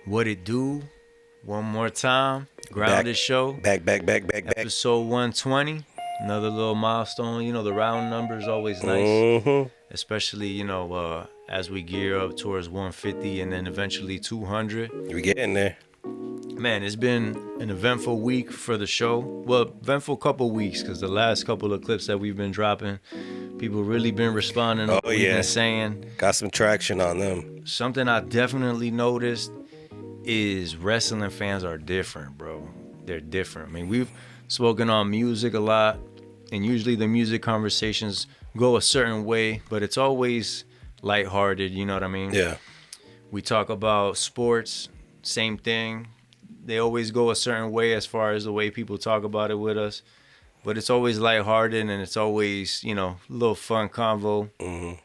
What it do? One more time. Grounded Show. Back. Episode 120. Another little milestone. You know, the round number is always nice. Mm-hmm. Especially, as we gear up towards 150 and then eventually 200. We getting there. Man, it's been an eventful week for the show. Well, eventful couple weeks because the last couple of clips that we've been dropping, people really been responding to what we've been saying. Got some traction on them. Something I definitely noticed is wrestling fans are different, bro. They're different. I mean, we've spoken on music a lot, and usually the music conversations go a certain way, but it's always lighthearted, you know what I mean? Yeah. We talk about sports, same thing. They always go a certain way as far as the way people talk about it with us, but it's always lighthearted and it's always, a little fun convo. Mm-hmm.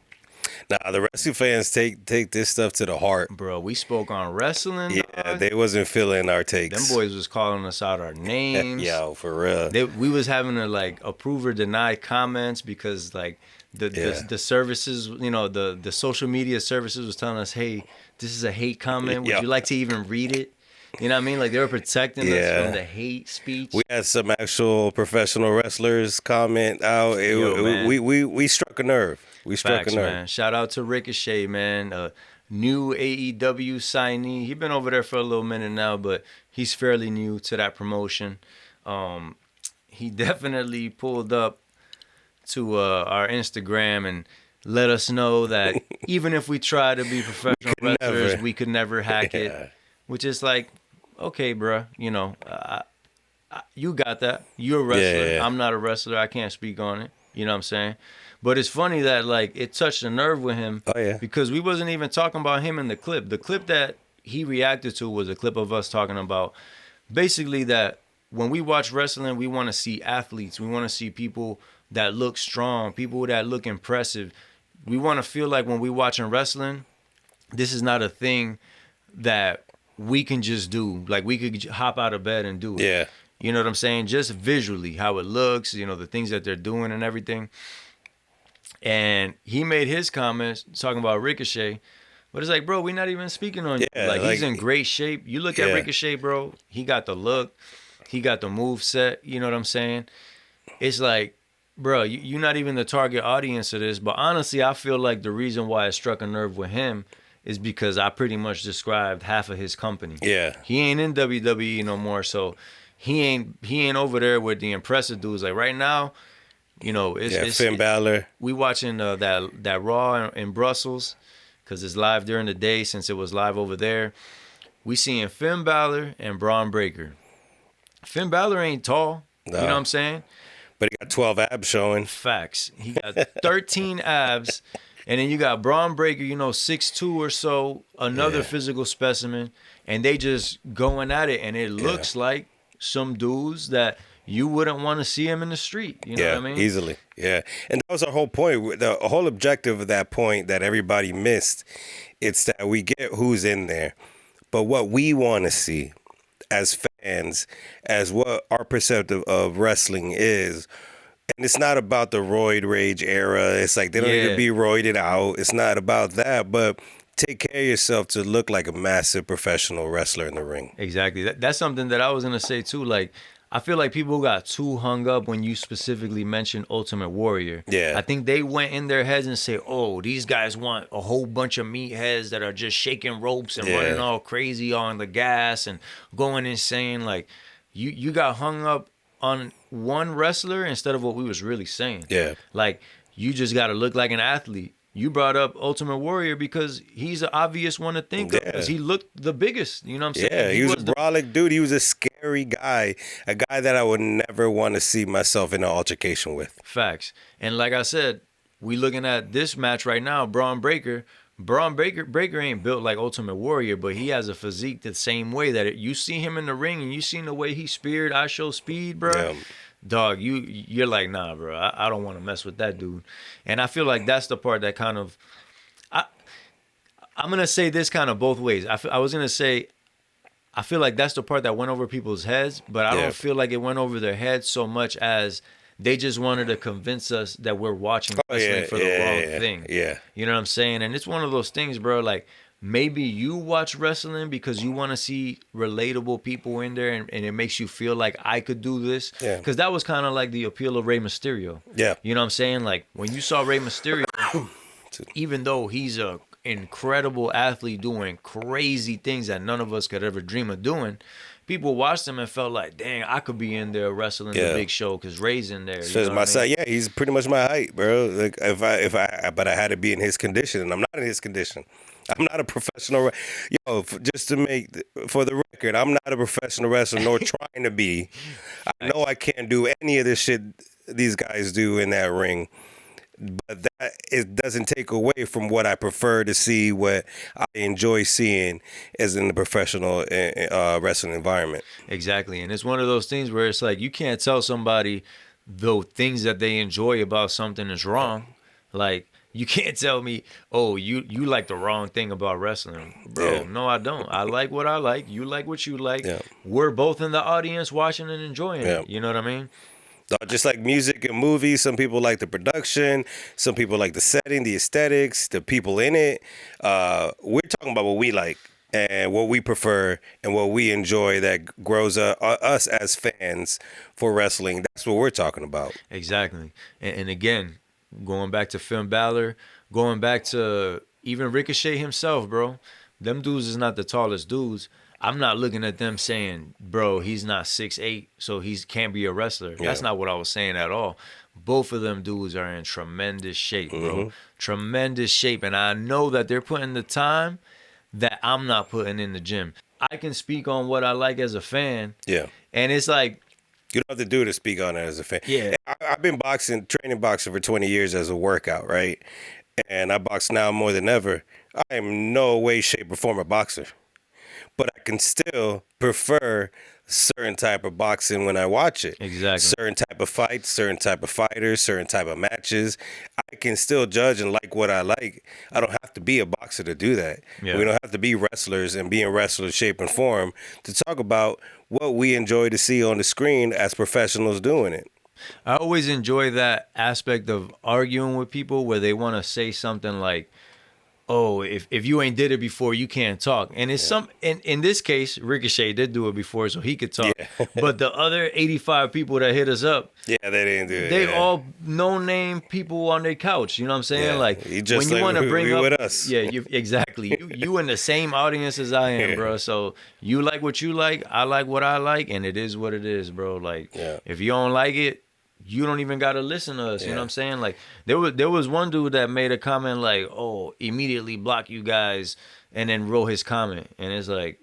Nah, the wrestling fans take this stuff to the heart. Bro, we spoke on wrestling. Yeah, dog. they wasn't feeling our takes. Them boys was calling us out our names. Yo, for real. We was having to approve or deny comments because the services, the social media services was telling us, hey, this is a hate comment. Would you like to even read it? You know what I mean? Like they were protecting us from the hate speech. We had some actual professional wrestlers comment out. We struck a nerve. We struck a nerve. Man. Shout out to Ricochet, man. New AEW signee. He's been over there for a little minute now, but he's fairly new to that promotion. He definitely pulled up to our Instagram and let us know that even if we try to be professional wrestlers, we could never hack it. Which is like, okay, bro, you got that. You're a wrestler. Yeah. I'm not a wrestler. I can't speak on it. You know what I'm saying? But it's funny that it touched a nerve with him. Oh, yeah. Because we wasn't even talking about him in the clip. The clip that he reacted to was a clip of us talking about basically that when we watch wrestling, we want to see athletes. We want to see people that look strong, people that look impressive. We want to feel like when we watching wrestling, this is not a thing that we can just do. Like we could hop out of bed and do it. Yeah. You know what I'm saying? Just visually, how it looks, the things that they're doing and everything. And he made his comments talking about Ricochet, but it's like, bro, we're not even speaking on you. He's in great shape. You look at Ricochet, bro. He got the look, he got the move set. You know what I'm saying? It's like, bro, you're not even the target audience of this. But honestly, I feel like the reason why it struck a nerve with him is because I pretty much described half of his company. Yeah, he ain't in WWE no more, so he ain't over there with the impressive dudes. Like right now. It's Finn Balor. We watching that Raw in Brussels because it's live during the day since it was live over there. We seeing Finn Balor and Braun Breaker. Finn Balor ain't tall. No. You know what I'm saying? But he got 12 abs showing. Facts. He got 13 abs. And then you got Braun Breaker, 6'2" or so, another physical specimen. And they just going at it. And it looks like some dudes that you wouldn't want to see him in the street. You know what I mean? Easily. Yeah. And that was our whole point. The whole objective of that point that everybody missed, it's that we get who's in there. But what we want to see as fans, as what our perception of wrestling is, and it's not about the roid rage era. It's like they don't need to be roided out. It's not about that. But take care of yourself to look like a massive professional wrestler in the ring. Exactly. That's something that I was going to say, too. Like, I feel like people got too hung up when you specifically mentioned Ultimate Warrior. Yeah. I think they went in their heads and say, oh, these guys want a whole bunch of meatheads that are just shaking ropes and running all crazy on the gas and going insane. Like, you got hung up on one wrestler instead of what we was really saying. Yeah. Like, you just got to look like an athlete. You brought up Ultimate Warrior because he's an obvious one to think of because he looked the biggest. You know what I'm saying? Yeah, he was a brolic dude. He was a scary guy, a guy that I would never want to see myself in an altercation with. Facts. And like I said, we looking at this match right now, Braun Breaker. Breaker ain't built like Ultimate Warrior, but he has a physique the same way that you see him in the ring and you seen the way he speared I Show Speed, bro. Yeah. Dog, you're like, nah, bro, I don't want to mess with that dude. And I feel like that's the part that kind of, I'm going to say this kind of both ways. I was going to say, I feel like that's the part that went over people's heads, but I don't feel like it went over their heads so much as they just wanted to convince us that we're watching wrestling for the wrong thing. Yeah. You know what I'm saying? And it's one of those things, bro, like, maybe you watch wrestling because you want to see relatable people in there, and it makes you feel like I could do this. Yeah. Because that was kind of like the appeal of Rey Mysterio. Yeah. You know what I'm saying? Like when you saw Rey Mysterio, even though he's a incredible athlete doing crazy things that none of us could ever dream of doing, people watched him and felt like, dang, I could be in there wrestling the big show because Ray's in there. So my son, yeah, he's pretty much my height, bro. Like but I had to be in his condition, and I'm not in his condition. I'm not a professional. Just to make for the record, I'm not a professional wrestler, nor trying to be. I know I can't do any of this shit these guys do in that ring. But that it doesn't take away from what I prefer to see, what I enjoy seeing as in the professional wrestling environment. Exactly. And it's one of those things where it's like you can't tell somebody the things that they enjoy about something is wrong. Like you can't tell me, oh, you like the wrong thing about wrestling. Bro, no, I don't. I like what I like. You like what you like. Yeah. We're both in the audience watching and enjoying it. You know what I mean? Just like music and movies, some people like the production, some people like the setting, the aesthetics, the people in it. We're talking about what we like and what we prefer and what we enjoy that grows us as fans for wrestling. That's what we're talking about. Exactly. And again, going back to Finn Balor, going back to even Ricochet himself, bro. Them dudes is not the tallest dudes. I'm not looking at them saying, bro, he's not 6'8", so he can't be a wrestler. Yeah. That's not what I was saying at all. Both of them dudes are in tremendous shape, bro. Tremendous shape. And I know that they're putting the time that I'm not putting in the gym. I can speak on what I like as a fan. Yeah. And it's like, you don't have to do it to speak on it as a fan. Yeah. I've been training boxing for 20 years as a workout, right? And I box now more than ever. I am no way, shape, or form a boxer. But I can still prefer certain type of boxing when I watch it. Exactly. Certain type of fights, certain type of fighters, certain type of matches. I can still judge and like what I like. I don't have to be a boxer to do that. Yeah. We don't have to be wrestlers and be in wrestler shape and form to talk about what we enjoy to see on the screen as professionals doing it. I always enjoy that aspect of arguing with people where they want to say something like, oh, if you ain't did it before, you can't talk. And it's in this case, Ricochet did do it before, so he could talk. Yeah. But the other 85 people that hit us up, they didn't do it. They all no-name people on their couch. You know what I'm saying? Yeah. Like when you want to bring up with us. Yeah, exactly. You in the same audience as I am, bro. So you like what you like, I like what I like, and it is what it is, bro. Like if you don't like it, you don't even gotta listen to us. You know what I'm saying? Like there was one dude that made a comment like, "Oh, immediately block you guys," and then wrote his comment, and it's like,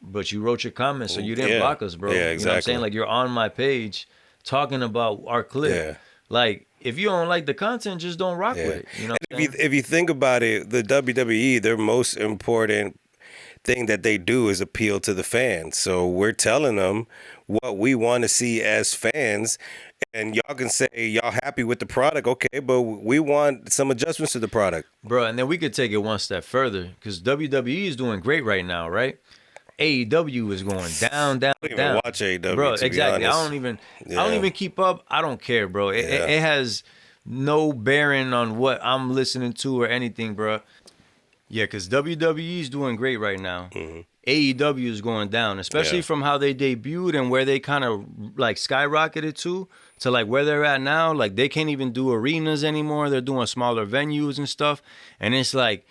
but you wrote your comment, so you didn't block us, bro. Yeah, exactly. You know what I'm saying? Like you're on my page talking about our clip. Yeah. Like if you don't like the content, just don't rock with it. You know. If you think about it, the WWE, their most important thing that they do is appeal to the fans. So we're telling them what we want to see as fans. And y'all can say y'all happy with the product, okay, but we want some adjustments to the product. Bro, and then we could take it one step further because WWE is doing great right now, right? AEW is going down. I don't even watch AEW, bro. To exactly. be honest. I don't even keep up. I don't care, bro. It has no bearing on what I'm listening to or anything, bro. Yeah, because WWE is doing great right now. AEW is going down, especially from how they debuted and where they kind of like skyrocketed to like where they're at now. Like they can't even do arenas anymore. They're doing smaller venues and stuff. And it's like,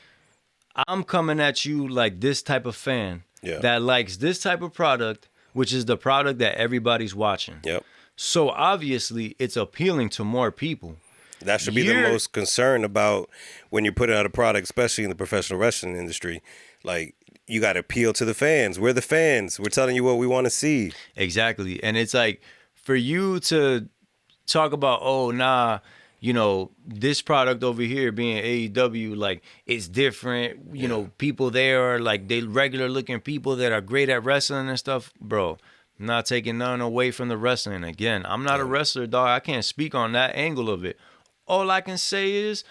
I'm coming at you like this type of fan that likes this type of product, which is the product that everybody's watching. Yep. So obviously it's appealing to more people. That should be the most concern about when you're putting out a product, especially in the professional wrestling industry. Like, you got to appeal to the fans. We're the fans. We're telling you what we want to see. Exactly. And it's like, for you to talk about, oh, nah, you know, this product over here being AEW, like, it's different. You know, people there are, like, they regular looking people that are great at wrestling and stuff. Bro, I'm not taking none away from the wrestling. Again, I'm not a wrestler, dog. I can't speak on that angle of it. All I can say is,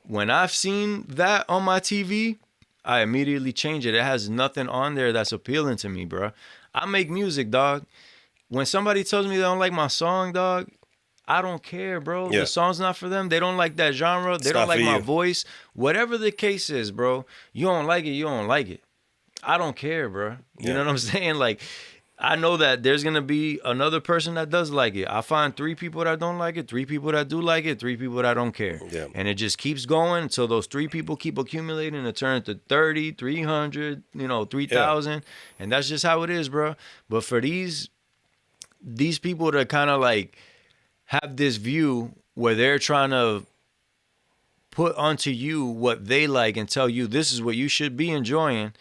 when I've seen that on my TV, I immediately change it. It has nothing on there that's appealing to me, bro. I make music, dog. When somebody tells me they don't like my song, dog, I don't care, bro. Yeah. The song's not for them. They don't like that genre. They It's don't not like for my you. voice. Whatever the case is, bro. You don't like it. You don't like it. I don't care, bro. You Yeah. know what I'm saying? Like, I know that there's gonna be another person that does like it. I find 3 people that don't like it, 3 people that do like it, 3 people that don't care. Yeah. And it just keeps going until those 3 people keep accumulating and it turns to 30, 300, 3,000. And that's just how it is, bro. But for these people to kind of like have this view where they're trying to put onto you what they like and tell you this is what you should be enjoying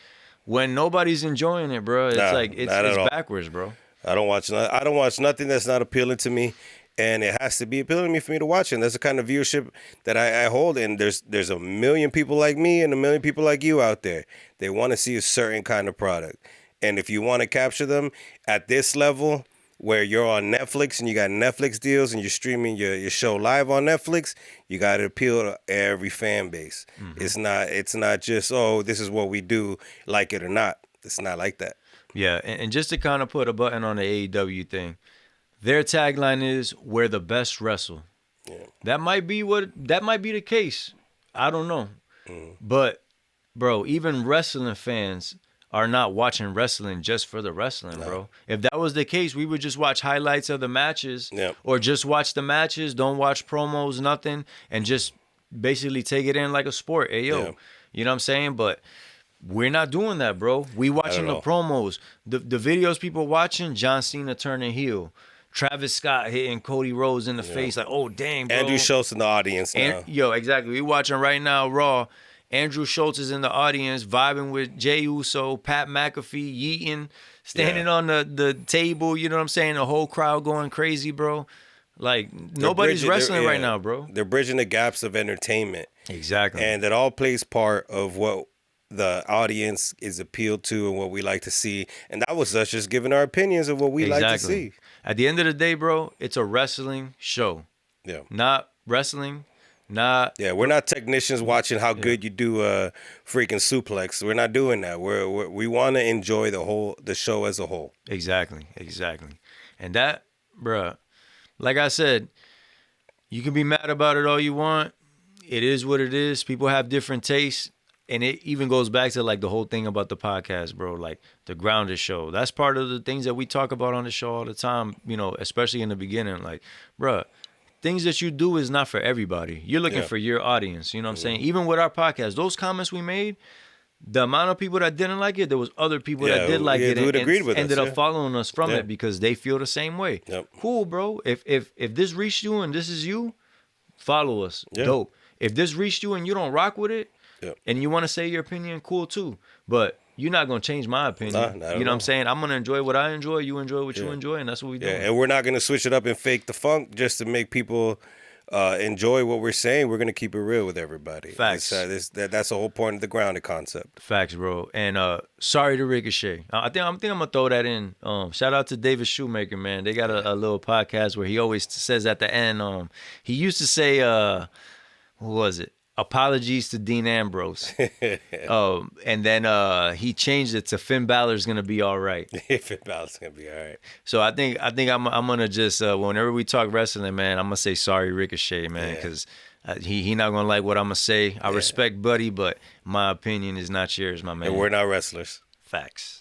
when nobody's enjoying it, bro. It's like it's backwards, bro. I don't watch nothing that's not appealing to me, and it has to be appealing to me for me to watch it. And that's the kind of viewership that I hold. And there's a million people like me and a million people like you out there. They want to see a certain kind of product, and if you want to capture them at this level, where you're on Netflix and you got Netflix deals and you're streaming your show live on Netflix, you got to appeal to every fan base. Mm-hmm. It's not just, oh, this is what we do, like it or not. It's not like that. Yeah, and just to kind of put a button on the AEW thing, their tagline is "Where the best wrestle." Yeah. That might be the case. I don't know. But bro, even wrestling fans are not watching wrestling just for the wrestling, bro. If that was the case, we would just watch highlights of the matches or just watch the matches, don't watch promos, nothing, and just basically take it in like a sport. Hey, yo, you know what I'm saying? But we're not doing that, bro. We watching the promos. The videos people watching, John Cena turning heel. Travis Scott hitting Cody Rhodes in the face like, oh, dang, bro. Andrew Schultz in the audience now. Exactly. We watching right now Raw. Andrew Schultz is in the audience vibing with Jey Uso, Pat McAfee, yeeting, standing on the table. You know what I'm saying? The whole crowd going crazy, bro. Like, nobody's wrestling right now, bro. They're bridging the gaps of entertainment. Exactly. And that all plays part of what the audience is appealed to and what we like to see. And that was us just giving our opinions of what we like to see. At the end of the day, bro, it's a wrestling show. Yeah. Not wrestling. We're not technicians watching how good you do a freaking suplex. We're not doing that. We want to enjoy the show as a whole. Exactly. And that, bruh, like I said, you can be mad about it all you want. It is what it is. People have different tastes. And it even goes back to like the whole thing about the podcast, bro, like the Grounded show. That's part of the things that we talk about on the show all the time, especially in the beginning. Like, bruh, things that you do is not for everybody. You're looking for your audience. You know what I'm saying? Even with our podcast, those comments we made, the amount of people that didn't like it, there was other people that did like it and ended up following us from it because they feel the same way. Yep. Cool, bro. If this reached you and this is you, follow us. Yep. Dope. If this reached you and you don't rock with it and you want to say your opinion, cool too. But you're not going to change my opinion. You know what I'm saying? I'm going to enjoy what I enjoy. You enjoy what you enjoy, and that's what we do. Yeah, and we're not going to switch it up and fake the funk just to make people enjoy what we're saying. We're going to keep it real with everybody. Facts. That's the whole point of the Grounded concept. Facts, bro. And sorry to Ricochet. I think I'm going to throw that in. Shout out to David Shoemaker, man. They got a little podcast where he always says at the end, he used to say, what was it? Apologies to Dean Ambrose. And then he changed it to Finn Balor's gonna be all right. Finn Balor's gonna be all right. So I think I'm gonna just whenever we talk wrestling, man, I'm gonna say sorry Ricochet, man, because he not gonna like what I'm gonna say. I respect Buddy, but my opinion is not yours, my man. And we're not wrestlers. Facts.